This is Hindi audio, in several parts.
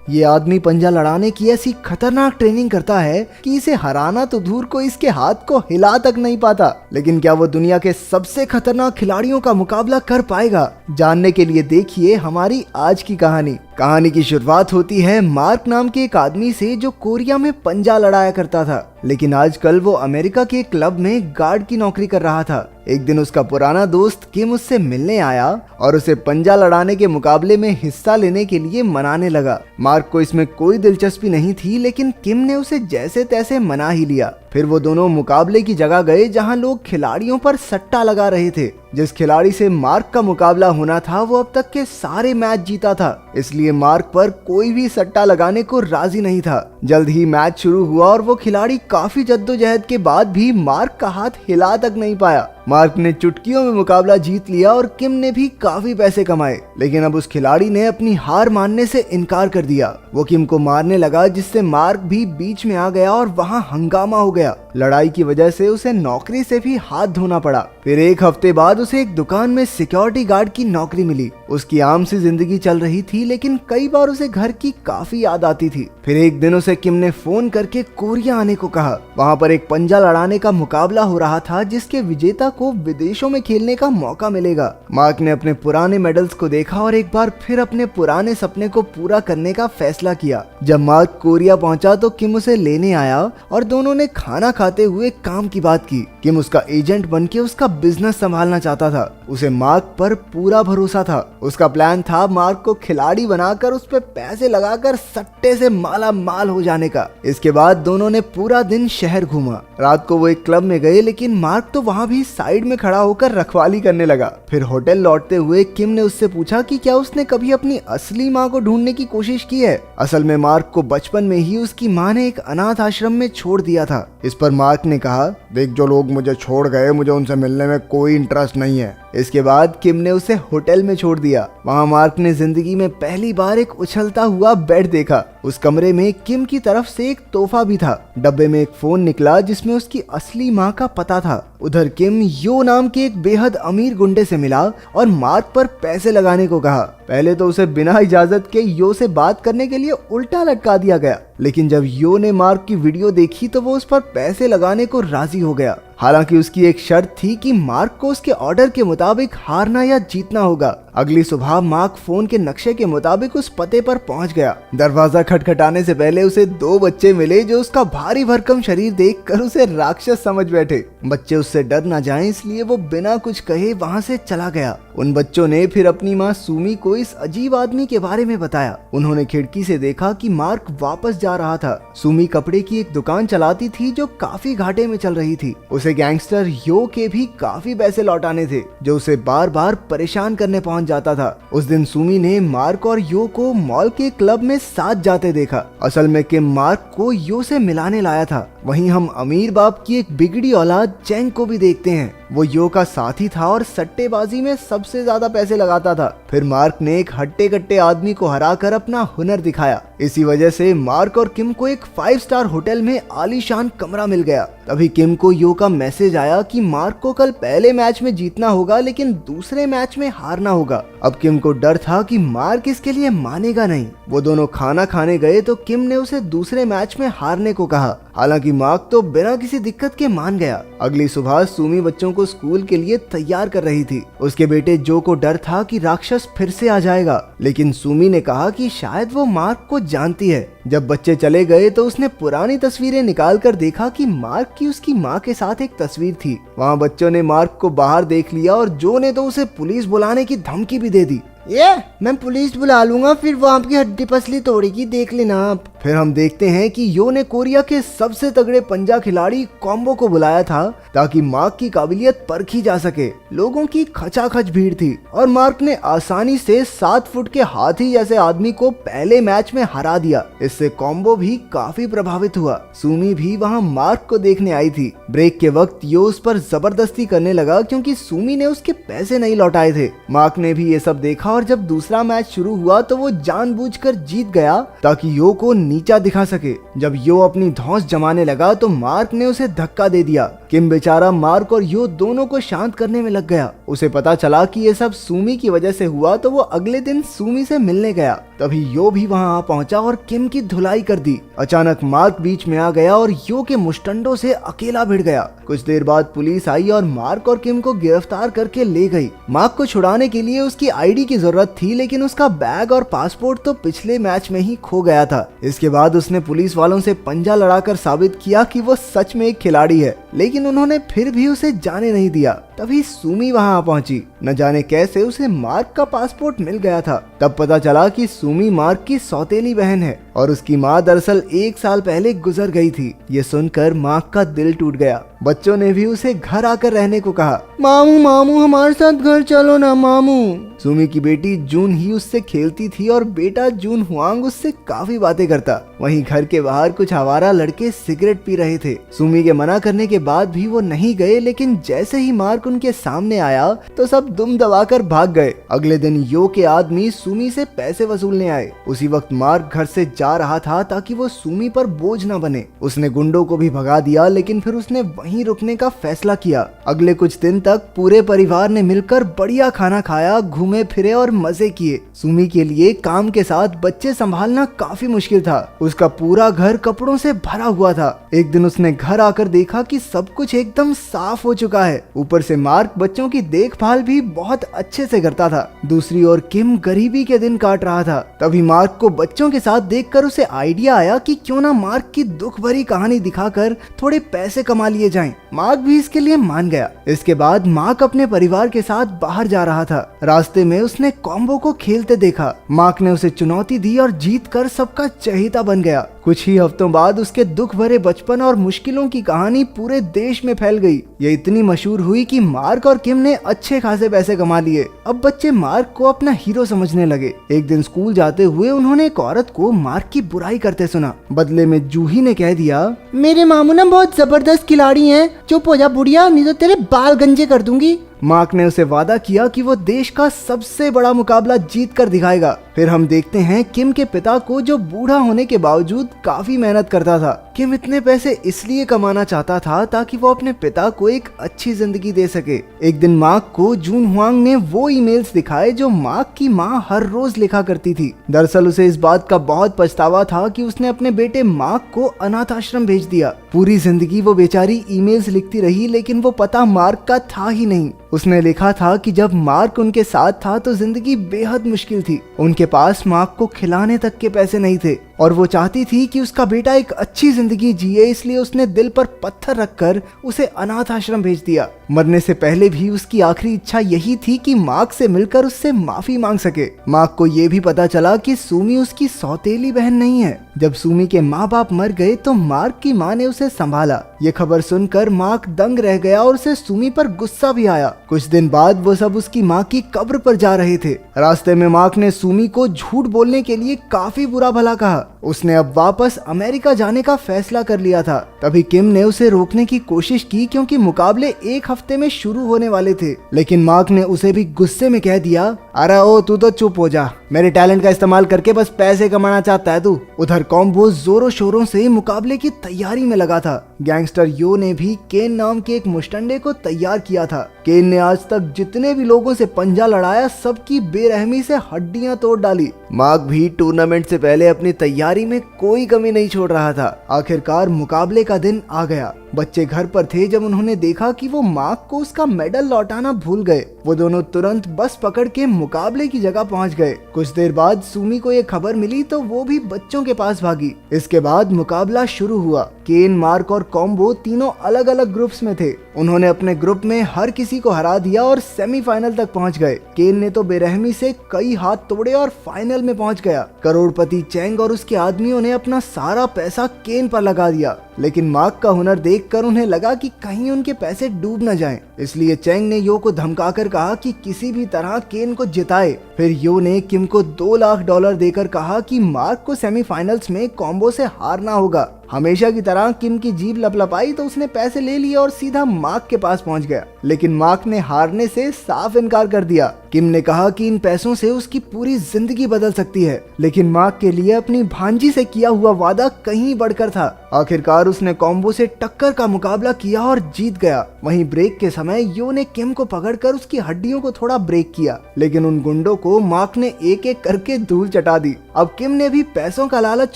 ये आदमी पंजा लड़ाने की ऐसी खतरनाक ट्रेनिंग करता है कि इसे हराना तो दूर को इसके हाथ को हिला तक नहीं पाता। लेकिन क्या वो दुनिया के सबसे खतरनाक खिलाड़ियों का मुकाबला कर पाएगा? जानने के लिए देखिए हमारी आज की कहानी। कहानी की शुरुआत होती है मार्क नाम के एक आदमी से जो कोरिया में पंजा लड़ाया करता था, लेकिन आजकल वो अमेरिका के एक क्लब में गार्ड की नौकरी कर रहा था। एक दिन उसका पुराना दोस्त किम उससे मिलने आया और उसे पंजा लड़ाने के मुकाबले में हिस्सा लेने के लिए मनाने लगा। मार्क को इसमें कोई दिलचस्पी नहीं थी, लेकिन किम ने उसे जैसे तैसे मना ही लिया। फिर वो दोनों मुकाबले की जगह गए जहां लोग खिलाड़ियों पर सट्टा लगा रहे थे। जिस खिलाड़ी से मार्क का मुकाबला होना था वो अब तक के सारे मैच जीता था, इसलिए मार्क पर कोई भी सट्टा लगाने को राजी नहीं था। जल्द ही मैच शुरू हुआ और वो खिलाड़ी काफी जद्दोजहद के बाद भी मार्क का हाथ हिला तक नहीं पाया। मार्क ने चुटकियों में मुकाबला जीत लिया और किम ने भी काफी पैसे कमाए, लेकिन अब उस खिलाड़ी ने अपनी हार मानने से इनकार कर दिया। वो किम को मारने लगा, जिससे मार्क भी बीच में आ गया और वहां हंगामा हो गया। लड़ाई की वजह से उसे नौकरी से भी हाथ धोना पड़ा। फिर एक हफ्ते बाद उसे एक दुकान में सिक्योरिटी गार्ड की नौकरी मिली। उसकी आम सी जिंदगी चल रही थी, लेकिन कई बार उसे घर की काफी याद आती थी। फिर एक दिन उसे किम ने फोन करके कोरिया आने को कहा। वहाँ पर एक पंजा लड़ाने का मुकाबला हो रहा था, जिसके विजेता को विदेशों में खेलने का मौका मिलेगा। मार्क ने अपने पुराने मेडल्स को देखा और एक बार फिर अपने पुराने सपने को पूरा करने का फैसला किया। जब मार्क कोरिया पहुंचा तो किम उसे लेने आया और दोनों ने खाना खाते हुए काम की बात की। किम उसका एजेंट बनके उसका बिजनेस संभालना चाहता था। उसे मार्क पर पूरा भरोसा था। उसका प्लान था मार्क को खिलाड़ी बनाकर उस पर पैसे लगाकर सट्टे से माला माल हो जाने का। इसके बाद दोनों ने पूरा दिन शहर घूमा। रात को वो एक क्लब में गए, लेकिन मार्क तो वहाँ भी साइड में खड़ा होकर रखवाली करने लगा। फिर होटल लौटते हुए किम ने उससे पूछा कि क्या उसने कभी अपनी असली माँ को ढूंढने की कोशिश की है। असल में मार्क को बचपन में ही उसकी माँ ने एक अनाथ आश्रम में छोड़ दिया था। इस पर मार्क ने कहा, देख, जो लोग मुझे छोड़ गए मुझे उनसे मिलने में कोई इंटरेस्ट नहीं है। इसके बाद किम ने उसे होटल में छोड़ दिया। वहाँ मार्क ने जिंदगी में पहली बार एक उछलता हुआ बेड देखा। उस कमरे में किम की तरफ से एक तोहफा भी था। डब्बे में एक फोन निकला जिसमें उसकी असली माँ का पता था। उधर किम यो नाम के एक बेहद अमीर गुंडे से मिला और मार्क पर पैसे लगाने को कहा। पहले तो उसे बिना इजाजत के यो से बात करने के लिए उल्टा लटका दिया गया, लेकिन जब यो ने मार्क की वीडियो देखी तो वो उस पर पैसे लगाने को राजी हो गया। हालांकि उसकी एक शर्त थी कि मार्क को उसके ऑर्डर के मुताबिक हारना या जीतना होगा। अगली सुबह मार्क फोन के नक्शे के मुताबिक उस पते पर पहुंच गया। दरवाजा खटखटाने से पहले उसे दो बच्चे मिले जो उसका भारी भरकम शरीर देखकर उसे राक्षस समझ बैठे। बच्चे उससे डर ना जाएं, इसलिए वो बिना कुछ कहे वहां से चला गया। उन बच्चों ने फिर अपनी माँ सुमी को इस अजीब आदमी के बारे में बताया। उन्होंने खिड़की से देखा कि मार्क वापस जा रहा था। सुमी कपड़े की एक दुकान चलाती थी जो काफी घाटे में चल रही थी। उसे गैंगस्टर यो के भी काफी पैसे लौटाने थे, जो उसे बार बार परेशान करने पहुंच जाता था। उस दिन सुमी ने मार्क और यो को मॉल के क्लब में साथ जाते देखा। असल में किम मार्क को यो से मिलाने लाया था। वहीं हम अमीर बाप की एक बिगड़ी औलाद चैंग को भी देखते हैं। वो यो का साथी था और सट्टेबाजी में सबसे ज्यादा पैसे लगाता था। फिर मार्क ने एक हट्टे कट्टे आदमी को हराकर अपना हुनर दिखाया। इसी वजह से मार्क और किम को एक 5 स्टार होटल में आलीशान कमरा मिल गया। तभी किम को यो का मैसेज आया कि मार्क को कल पहले मैच में जीतना होगा, लेकिन दूसरे मैच में हारना होगा। अब किम को डर था कि मार्क इसके लिए मानेगा नहीं। वो दोनों खाना खाने गए तो किम ने उसे दूसरे मैच में हारने को कहा। हालांकि मार्क तो बिना किसी दिक्कत के मान गया। अगली सुबह सुमी बच्चों को स्कूल के लिए तैयार कर रही थी। उसके बेटे जो को डर था कि राक्षस फिर से आ जाएगा, लेकिन सुमी ने कहा कि शायद वो मार्क को जानती है। जब बच्चे चले गए तो उसने पुरानी तस्वीरें निकाल कर देखा कि मार्क की उसकी माँ के साथ एक तस्वीर थी। वहाँ बच्चों ने मार्क को बाहर देख लिया और जो ने तो उसे पुलिस बुलाने की धमकी भी दे दी। मैं पुलिस बुला लूंगा, फिर वो आपकी हड्डी पसली तोड़ेगी, देख लेना आप। फिर हम देखते हैं कि यो ने कोरिया के सबसे तगड़े पंजा खिलाड़ी कॉम्बो को बुलाया था ताकि मार्क की काबिलियत परखी जा सके। लोगों की खचाखच भीड़ थी और मार्क ने आसानी से 7 फुट के हाथी जैसे आदमी को पहले मैच में हरा दिया। इससे कॉम्बो भी काफी प्रभावित हुआ। सुमी भी वहाँ मार्क को देखने आई थी। ब्रेक के वक्त यो उस पर जबरदस्ती करने लगा क्योंकि सुमी ने उसके पैसे नहीं लौटाए थे। मार्क ने भी ये सब देखा और जब दूसरा मैच शुरू हुआ तो वो जानबूझकर जीत गया ताकि यो को नीचा दिखा सके। जब यो अपनी धौंस जमाने लगा तो मार्क ने उसे धक्का दे दिया। किम बेचारा मार्क और यो दोनों को शांत करने में लग गया। उसे पता चला कि ये सब सुमी की वजह से हुआ तो वो अगले दिन सुमी से मिलने गया। तभी यो भी वहां आ पहुंचा और किम की धुलाई कर दी। अचानक मार्क बीच में आ गया और यो के मुस्टंडों से अकेला भिड़ गया। कुछ देर बाद पुलिस आई और मार्क और किम को गिरफ्तार करके ले गई। मार्क को छुड़ाने के लिए उसकी आईडी की जरूरत थी, लेकिन उसका बैग और पासपोर्ट तो पिछले मैच में ही खो गया था। इसके बाद उसने पुलिस वालों से पंजा लड़ाकर साबित किया कि वो सच में एक खिलाड़ी है, लेकिन उन्होंने फिर भी उसे जाने नहीं दिया। तभी सुमी वहां आ पहुंची। न जाने कैसे उसे मार्क का पासपोर्ट मिल गया था। तब पता चला कि सुमी मार्क की सौतेली बहन है और उसकी माँ दरअसल 1 साल पहले गुजर गई थी। ये सुनकर मार्क का दिल टूट गया। बच्चों ने भी उसे घर आकर रहने को कहा। मामू मामू हमारे साथ घर चलो ना मामू। सुमी की बेटी जून ही उससे खेलती थी और बेटा जून हुआंग उससे काफी बातें करता। वहीं घर के बाहर कुछ आवारा लड़के सिगरेट पी रहे थे। सुमी के मना करने के बाद भी वो नहीं गए, लेकिन जैसे ही मार्क उनके सामने आया तो सब दुम दबाकर भाग गए। अगले दिन यो के आदमी सुमी से पैसे वसूलने आए। उसी वक्त मार्क घर से जा रहा था ताकि वो सुमी पर बोझ न बने। उसने गुंडों को भी भगा दिया, लेकिन फिर उसने वहीं रुकने का फैसला किया। अगले कुछ दिन तक पूरे परिवार ने मिलकर बढ़िया खाना खाया, घूमे फिरे और मजे किए। सुमी के लिए काम के साथ बच्चे संभालना काफी मुश्किल था। उसका पूरा घर कपड़ों से भरा हुआ था। एक दिन उसने घर आकर देखा कि सब कुछ एकदम साफ हो चुका है। ऊपर से मार्क बच्चों की देखभाल भी बहुत अच्छे से करता था। दूसरी ओर किम गरीबी के दिन काट रहा था। तभी मार्क को बच्चों के साथ देखकर उसे आइडिया आया कि क्यों ना मार्क की दुख भरी कहानी दिखाकर थोड़े पैसे कमा लिए जाएं। मार्क भी इसके लिए मान गया। इसके बाद मार्क अपने परिवार के साथ बाहर जा रहा था। रास्ते में उसने कॉम्बो को खेलते देखा। मार्क ने उसे चुनौती दी और जीत कर सबका चहेता बन गया। कुछ ही हफ्तों बाद उसके दुख भरे बचपन और मुश्किलों की कहानी पूरे देश में फैल गई। ये इतनी मशहूर हुई कि मार्क और किम ने अच्छे खासे पैसे कमा लिए। अब बच्चे मार्क को अपना हीरो समझने लगे। एक दिन स्कूल जाते हुए उन्होंने एक औरत को मार्क की बुराई करते सुना। बदले में जूही ने कह दिया, मेरे मामू ना बहुत जबरदस्त खिलाड़ी हैं। चुप हो जा बुढ़िया, नहीं तो तेरे बाल गंजे कर दूंगी। मार्क ने उसे वादा किया कि वो देश का सबसे बड़ा मुकाबला जीत कर दिखाएगा। फिर हम देखते हैं किम के पिता को, जो बूढ़ा होने के बावजूद काफी मेहनत करता था। किम इतने पैसे इसलिए कमाना चाहता था ताकि वो अपने पिता को एक अच्छी जिंदगी दे सके। एक दिन मार्क को जून हुआंग ने वो ईमेल्स दिखाए जो मार्क की माँ हर रोज लिखा करती थी। दरअसल उसे इस बात का बहुत पछतावा था कि उसने अपने बेटे मार्क को अनाथ आश्रम भेज दिया। पूरी जिंदगी वो बेचारी ईमेल्स लिखती रही, लेकिन वो पता मार्क का था ही नहीं। उसने लिखा था कि जब मार्क उनके साथ था तो जिंदगी बेहद मुश्किल थी। उनके पास मार्क को खिलाने तक के पैसे नहीं थे और वो चाहती थी कि उसका बेटा एक अच्छी जिंदगी जिए, इसलिए उसने दिल पर पत्थर रखकर उसे अनाथ आश्रम भेज दिया। मरने से पहले भी उसकी आखिरी इच्छा यही थी कि मार्क से मिलकर उससे माफी मांग सके। मार्क को ये भी पता चला कि सुमी उसकी सौतेली बहन नहीं है। जब सुमी के माँ बाप मर गए तो मार्क की माँ ने उसे संभाला। ये खबर सुनकर मार्क दंग रह गया और उसे सुमी पर गुस्सा भी आया। कुछ दिन बाद वो सब उसकी माँ की कब्र पर जा रहे थे। रास्ते में मार्क ने सुमी को झूठ बोलने के लिए काफी बुरा भला कहा। उसने अब वापस अमेरिका जाने का फैसला कर लिया था। तभी किम ने उसे रोकने की कोशिश की, क्योंकि मुकाबले 1 हफ्ते में शुरू होने वाले थे। लेकिन मार्क ने उसे भी गुस्से में कह दिया, अरे ओ तू तो चुप हो जा, मेरे टैलेंट का इस्तेमाल करके बस पैसे कमाना चाहता है तू। उधर कॉम्बो जोरों शोरों से मुकाबले की तैयारी में लगा था। गैंगस्टर यो ने भी केन नाम के एक मुस्टंडे को तैयार किया था। केन ने आज तक जितने भी लोगों से पंजा लड़ाया सबकी बेरहमी से हड्डियां तोड़ डाली। मार्क भी टूर्नामेंट से पहले अपनी तैयारी में कोई कमी नहीं छोड़ रहा था। आखिरकार मुकाबले का दिन आ गया। बच्चे घर पर थे जब उन्होंने देखा कि वो मार्क को उसका मेडल लौटाना भूल गए। वो दोनों तुरंत बस पकड़ के मुकाबले की जगह पहुंच गए। कुछ देर बाद सुमी को ये खबर मिली तो वो भी बच्चों के पास भागी। इसके बाद मुकाबला शुरू हुआ। केन, मार्क और कॉम्बो तीनों अलग अलग ग्रुप्स में थे। उन्होंने अपने ग्रुप में हर किसी को हरा दिया और सेमीफाइनल तक पहुंच गए। केन ने तो बेरहमी से कई हाथ तोड़े और फाइनल में पहुंच गया। करोड़पति चेंग और उसके आदमियों ने अपना सारा पैसा केन पर लगा दिया, लेकिन मार्क का हुनर देखकर उन्हें लगा कि कहीं उनके पैसे डूब न जाएं। इसलिए चेंग ने यो को धमकाकर कहा कि किसी भी तरह केन को जिताए। फिर यो ने किम को $2 लाख देकर कहा कि मार्क को सेमीफाइनल्स में कॉम्बो से हारना होगा। हमेशा की तरह किम की जीभ लपलपाई तो उसने पैसे ले लिए और सीधा मार्क के पास पहुंच गया, लेकिन मार्क ने हारने से साफ इनकार कर दिया। किम ने कहा कि इन पैसों से उसकी पूरी जिंदगी बदल सकती है, लेकिन मार्क के लिए अपनी भांजी से किया हुआ वादा कहीं बढ़कर था। आखिरकार उसने कॉम्बो से टक्कर का मुकाबला किया और जीत गया। वहीं ब्रेक के समय यो ने किम को पकड़कर उसकी हड्डियों को थोड़ा ब्रेक किया, लेकिन उन गुंडों को मार्क ने एक एक करके धूल चटा दी। अब किम ने भी पैसों का लालच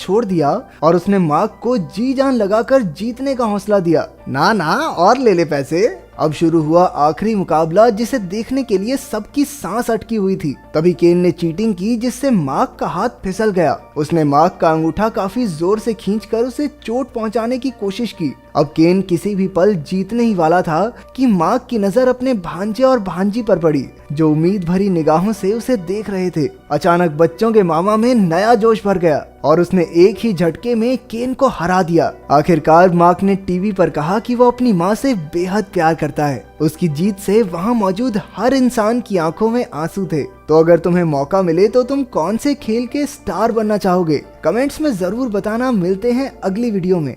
छोड़ दिया और उसने मार्क को जी जान लगाकर जीतने का हौसला दिया। ना ना और ले ले पैसे। अब शुरू हुआ आखिरी मुकाबला, जिसे देखने के लिए सबकी सांस अटकी हुई थी। तभी केन ने चीटिंग की, जिससे मार्क का हाथ फिसल गया। उसने मार्क का अंगूठा काफी जोर से खींचकर उसे चोट पहुंचाने की कोशिश की। अब केन किसी भी पल जीतने ही वाला था कि मार्क की नजर अपने भांजे और भांजी पर पड़ी, जो उम्मीद भरी निगाहों से उसे देख रहे थे। अचानक बच्चों के मामा में नया जोश भर गया और उसने एक ही झटके में केन को हरा दिया। आखिरकार मार्क ने टीवी पर कहा कि वो अपनी माँ से बेहद प्यार करता है। उसकी जीत से वहाँ मौजूद हर इंसान की आंखों में आंसू थे। तो अगर तुम्हें मौका मिले तो तुम कौन से खेल के स्टार बनना चाहोगे? कमेंट्स में जरूर बताना। मिलते हैं अगली वीडियो में।